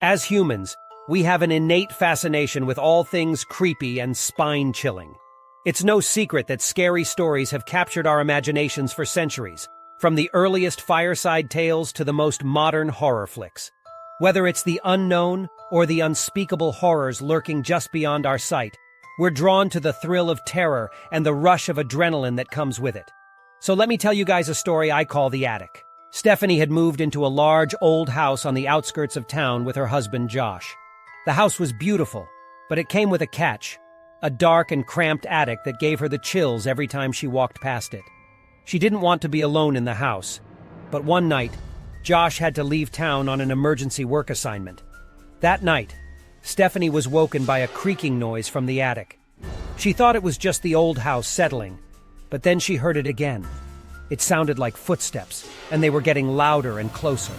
As humans, we have an innate fascination with all things creepy and spine-chilling. It's no secret that scary stories have captured our imaginations for centuries, from the earliest fireside tales to the most modern horror flicks. Whether it's the unknown or the unspeakable horrors lurking just beyond our sight, we're drawn to the thrill of terror and the rush of adrenaline that comes with it. So let me tell you guys a story I call The Attic. Stephanie had moved into a large, old house on the outskirts of town with her husband, Josh. The house was beautiful, but it came with a catch: a dark and cramped attic that gave her the chills every time she walked past it. She didn't want to be alone in the house, but one night, Josh had to leave town on an emergency work assignment. That night, Stephanie was woken by a creaking noise from the attic. She thought it was just the old house settling, but then she heard it again. It sounded like footsteps, and they were getting louder and closer.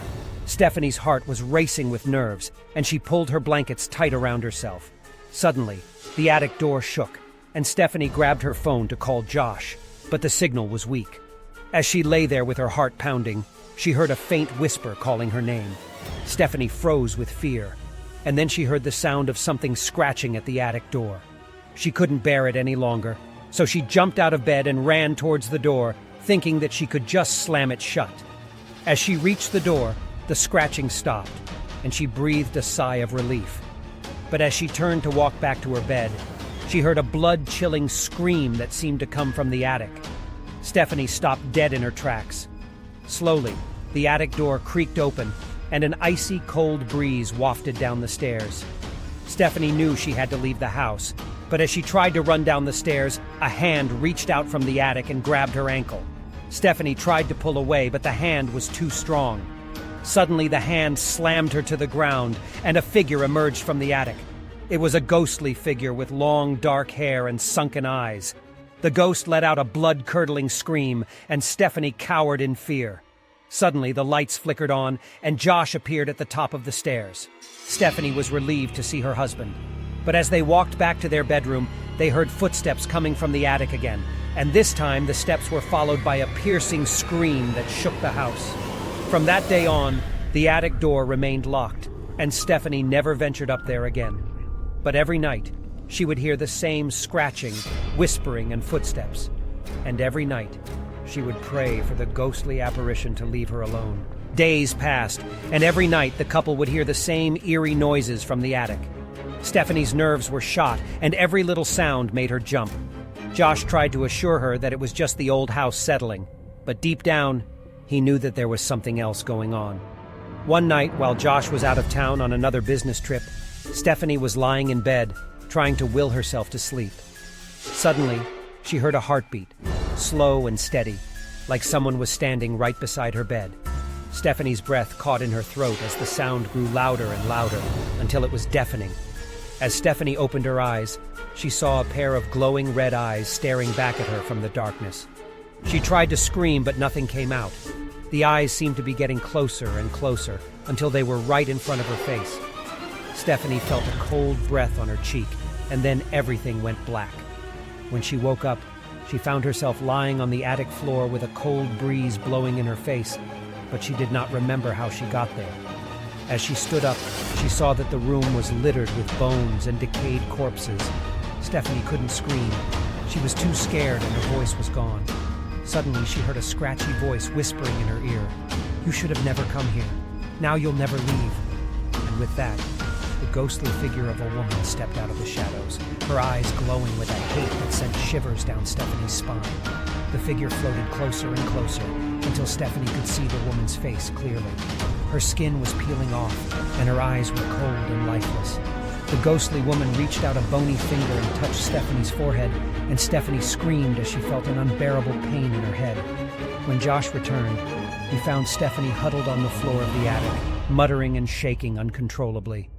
Stephanie's heart was racing with nerves, and she pulled her blankets tight around herself. Suddenly, the attic door shook, and Stephanie grabbed her phone to call Josh, but the signal was weak. As she lay there with her heart pounding, she heard a faint whisper calling her name. Stephanie froze with fear, and then she heard the sound of something scratching at the attic door. She couldn't bear it any longer, so she jumped out of bed and ran towards the door, thinking that she could just slam it shut. As she reached the door, the scratching stopped, and she breathed a sigh of relief. But as she turned to walk back to her bed, she heard a blood-chilling scream that seemed to come from the attic. Stephanie stopped dead in her tracks. Slowly, the attic door creaked open, and an icy cold breeze wafted down the stairs. Stephanie knew she had to leave the house, but as she tried to run down the stairs, a hand reached out from the attic and grabbed her ankle. Stephanie tried to pull away, but the hand was too strong. Suddenly, the hand slammed her to the ground, and a figure emerged from the attic. It was a ghostly figure with long, dark hair and sunken eyes. The ghost let out a blood-curdling scream, and Stephanie cowered in fear. Suddenly, the lights flickered on, and Josh appeared at the top of the stairs. Stephanie was relieved to see her husband. But as they walked back to their bedroom, they heard footsteps coming from the attic again, and this time the steps were followed by a piercing scream that shook the house. From that day on, the attic door remained locked, and Stephanie never ventured up there again. But every night, she would hear the same scratching, whispering, and footsteps. And every night, she would pray for the ghostly apparition to leave her alone. Days passed, and every night the couple would hear the same eerie noises from the attic. Stephanie's nerves were shot, and every little sound made her jump. Josh tried to assure her that it was just the old house settling, but deep down, he knew that there was something else going on. One night, while Josh was out of town on another business trip, Stephanie was lying in bed, trying to will herself to sleep. Suddenly, she heard a heartbeat, slow and steady, like someone was standing right beside her bed. Stephanie's breath caught in her throat as the sound grew louder and louder, until it was deafening. As Stephanie opened her eyes, she saw a pair of glowing red eyes staring back at her from the darkness. She tried to scream, but nothing came out. The eyes seemed to be getting closer and closer, until they were right in front of her face. Stephanie felt a cold breath on her cheek, and then everything went black. When she woke up, she found herself lying on the attic floor with a cold breeze blowing in her face, but she did not remember how she got there. As she stood up, she saw that the room was littered with bones and decayed corpses. Stephanie couldn't scream. She was too scared and her voice was gone. Suddenly, she heard a scratchy voice whispering in her ear, "You should have never come here. Now you'll never leave." And with that, the ghostly figure of a woman stepped out of the shadows, her eyes glowing with a hate that sent shivers down Stephanie's spine. The figure floated closer and closer, until Stephanie could see the woman's face clearly. Her skin was peeling off, and her eyes were cold and lifeless. The ghostly woman reached out a bony finger and touched Stephanie's forehead, and Stephanie screamed as she felt an unbearable pain in her head. When Josh returned, he found Stephanie huddled on the floor of the attic, muttering and shaking uncontrollably.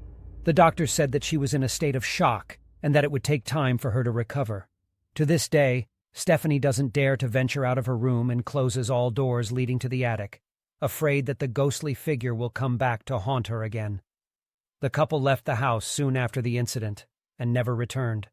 The doctor said that she was in a state of shock, and that it would take time for her to recover. To this day, Stephanie doesn't dare to venture out of her room and closes all doors leading to the attic, afraid that the ghostly figure will come back to haunt her again. The couple left the house soon after the incident and never returned.